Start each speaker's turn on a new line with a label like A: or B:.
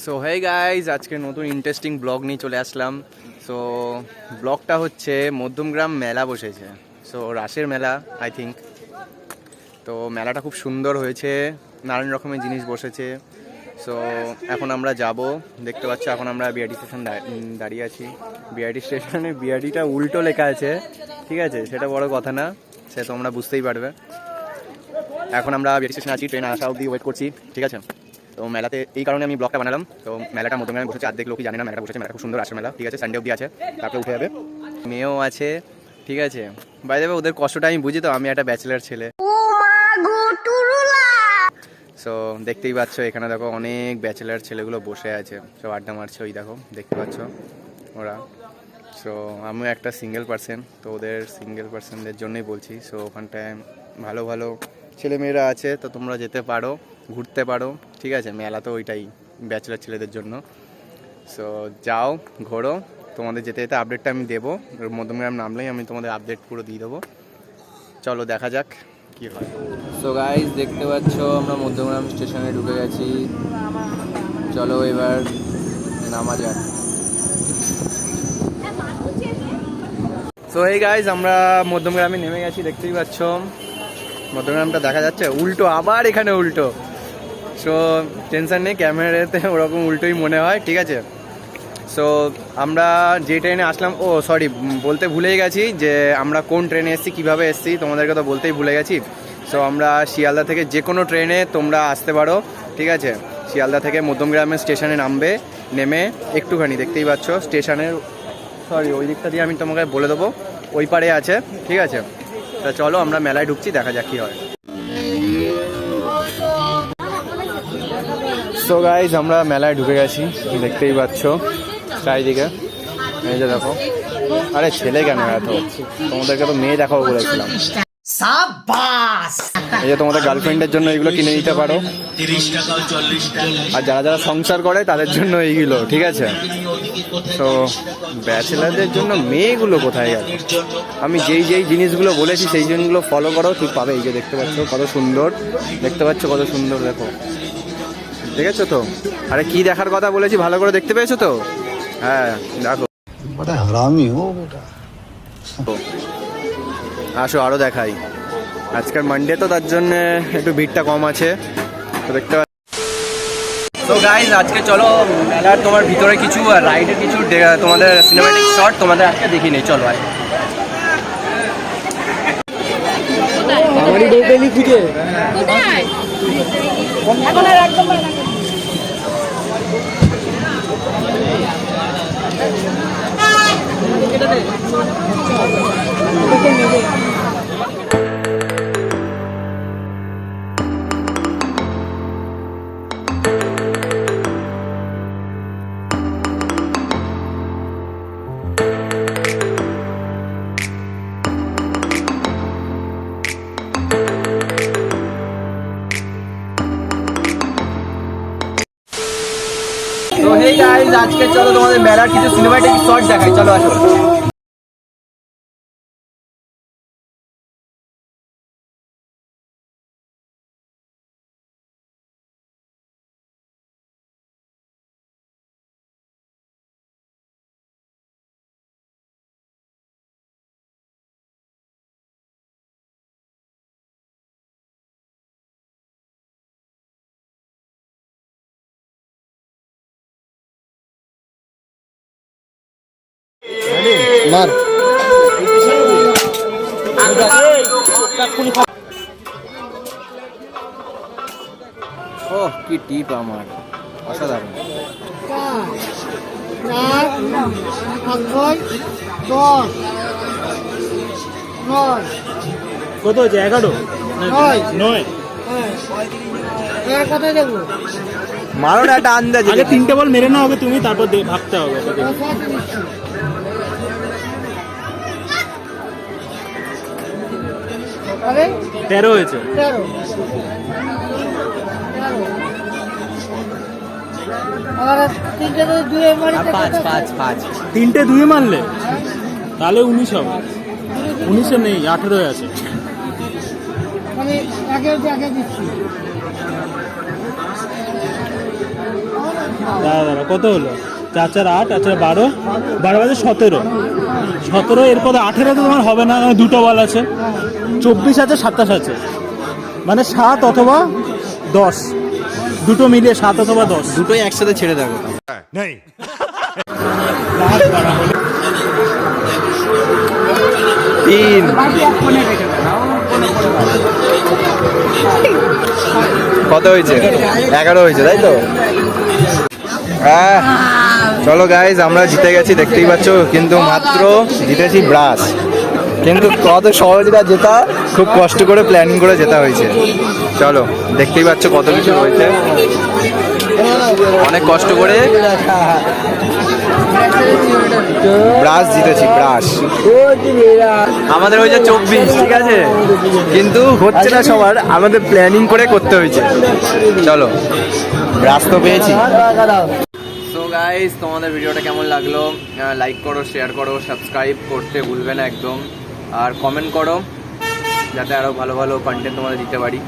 A: So hey guys, আজকে নতুন interesting blog নিয়ে চলে আসলাম। সো ব্লগটা হচ্ছে মধ্যমগ্রাম মেলা বসেছে, সো রাসের মেলা আই থিঙ্ক। তো মেলাটা খুব সুন্দর হয়েছে, নানান রকমের জিনিস বসেছে। সো এখন আমরা যাব, দেখতে পাচ্ছ এখন আমরা বিআরটি স্টেশন দাঁড়িয়ে আছি। বিআরটি স্টেশনে বিআরটিটা উল্টো লেখা আছে, ঠিক আছে, সেটা বড় কথা না, সে তোমরা বুঝতেই পারবে। এখন আমরা বিআরটি স্টেশনে আছি, ট্রেন আসা অবধি ওয়েট করছি, ঠিক আছে। তো মেলাতে এই কারণে আমি ব্লগটা বানালাম। তো মেলাটা মধ্যমগ্রামে বসেছে, অর্ধেক লোকই জানে না মেলাটা বসেছে। মেলাটা খুব সুন্দর আসে মেলা, ঠিক আছে, সানডে অবধি আছে, তারপরে উঠে যাবে। মেয়েও আছে, ঠিক আছে। বাই দ্য ওয়ে ওদের কষ্টটা আমি বুঝি, তো আমি একটা ব্যাচেলার ছেলে। সো দেখতেই পাচ্ছ এখানে দেখো অনেক ব্যাচেলার ছেলেগুলো বসে আছে, সব আড্ডা মারছে, ওই দেখো দেখতে পাচ্ছ ওরা। সো আমিও একটা সিঙ্গেল পার্সন, তো ওদের সিঙ্গেল পার্সনদের জন্যই বলছি। সো ওখানটায় ভালো ভালো ছেলেমেয়েরা আছে, তো তোমরা যেতে পারো, ঘুরতে পারো, ঠিক আছে। মেলা তো ওইটাই ব্যাচেলার ছেলেদের জন্য। সো যাও, ঘোরো, তোমাদের যেতে যেতে আপডেটটা আমি দেবো। মধ্যমগ্রাম নামলেই আমি তোমাদের আপডেট পুরো দিয়ে দেবো। চলো দেখা যাক কী হয়। সো গাইজ দেখতে পাচ্ছ আমরা মধ্যমগ্রাম স্টেশনে ঢুকে গেছি। চলো এবার নামা যাক। সো এই গাইজ আমরা মধ্যমগ্রামে নেমে গেছি, দেখতেই পাচ্ছ মধ্যমগ্রামটা দেখা যাচ্ছে উল্টো, আবার এখানে উল্টো। সো টেনশন নেই, ক্যামেরাতে ওরকম উল্টোই মনে হয়, ঠিক আছে। সো আমরা যে ট্রেনে আসলাম, ও সরি বলতে ভুলেই গেছি যে আমরা কোন ট্রেনে এসেছি, কীভাবে এসেছি, তোমাদেরকে তো বলতেই ভুলে গেছি। সো আমরা শিয়ালদা থেকে যে কোনো ট্রেনে তোমরা আসতে পারো, ঠিক আছে। শিয়ালদা থেকে মধ্যমগ্রামের স্টেশনে নামবে, নেমে একটুখানি দেখতেই পাচ্ছ স্টেশনের, সরি ওই দিকটা দিয়ে আমি তোমাকে বলে দেবো, ওই পারে আছে, ঠিক আছে। তা চলো আমরা মেলায় ঢুকছি, দেখা যাক কী হয়। সো গাইজ আমরা মেলায় ঢুকে গেছি, দেখতেই পাচ্ছ চারিদিকে, এই যে দেখো। আরে ছেলে কেন এত, তোমাদেরকে তো মেয়ে দেখাবো বলেছিলাম। এই যে তোমাদের গার্লফ্রেন্ডের জন্য এইগুলো কিনে নিতে পারো, আর যারা যারা সংসার করে তাদের জন্য এইগুলো, ঠিক আছে। তো ব্যাচেলারদের জন্য মেয়েগুলো কোথায় গেছে? আমি যেই যেই জিনিসগুলো বলেছি সেই জিনিসগুলো ফলো করো, ঠিক পাবে। এই যে দেখতে পাচ্ছ কত সুন্দর, দেখতে পাচ্ছ কত সুন্দর, দেখো, দেখেছো তো? আরে কি দেখার কথা বলেছি ভালো করে দেখতে পেয়েছো তো? হ্যাঁ দেখো, আসো আরো দেখাই। আজকের মানডে তো তার জন্য একটু ভিড়টা কম আছে, তো দেখতে পাচ্ছ। তো গাইজ আজকে চলো মেলার তোমার ভিতরে কিছু রাইডের কিছু তোমাদের সিনেম্যাটিক শট তোমাদের আজকে দেখি নেই, চলো আয়। আমারই বউটাই খুঁজে এখন আর একদম তো হেই গাইস, আজকে চলো তোমাদের মেলার কিছু সিনেম্যাটিক শট দেখাই, চলো আসো। মার ও কি টিপ আমার, অসাধারণ।
B: কত হচ্ছে? 11 9
C: কোথায় যাবো?
A: মারো না একটা আন্দাজ,
B: আগে 3টে বল মেরে না হবে তুমি, তারপর ভাবতে হবে। 13 হয়েছে। 3টে 2 মারলে তাহলে 19 হবে। 19 নেই, 18 আছে।
C: মানে আগে দিচ্ছি।
B: দাঁড়া কত হলো? 4 4 8, 8 4 12, 12 বাজে 17, 17 এরপরে 18 তো তোমার হবে না, কারণ দুটো বল আছে। 24 আছে, 27 আছে, মানে 7 অথবা 10, দুটো মিলিয়ে 7 অথবা 10।
A: দুটোই একসাথে ছেড়ে দেবো। তিন, কত হয়েছে? 11 হয়েছে, তাই তো? চলো গাইজ, আমরা জিতে গেছি দেখতেই পাচ্ছ, কিন্তু মাত্র জিতেছি ব্রাশ। কিন্তু কত সহজটা জেতা, খুব কষ্ট করে প্ল্যানিং করে জেতা হয়েছে। চলো দেখতেই পাচ্ছ কত কিছু হয়েছে, অনেক কষ্ট করে ব্রাশ জিতেছি, ব্রাশ। আমাদের হয়েছে 24, ঠিক আছে, কিন্তু হচ্ছে না সবার, আমাদের প্ল্যানিং করে করতে হয়েছে। চলো, ব্রাশ তো পেয়েছি। সো গাইস, তোমাদের ভিডিওটা কেমন লাগলো? লাইক করো, শেয়ার করো, সাবস্ক্রাইব করতে ভুলবে না একদম, আর কমেন্ট করো যাতে আরও ভালো ভালো কন্টেন্ট তোমাদের দিতে পারি।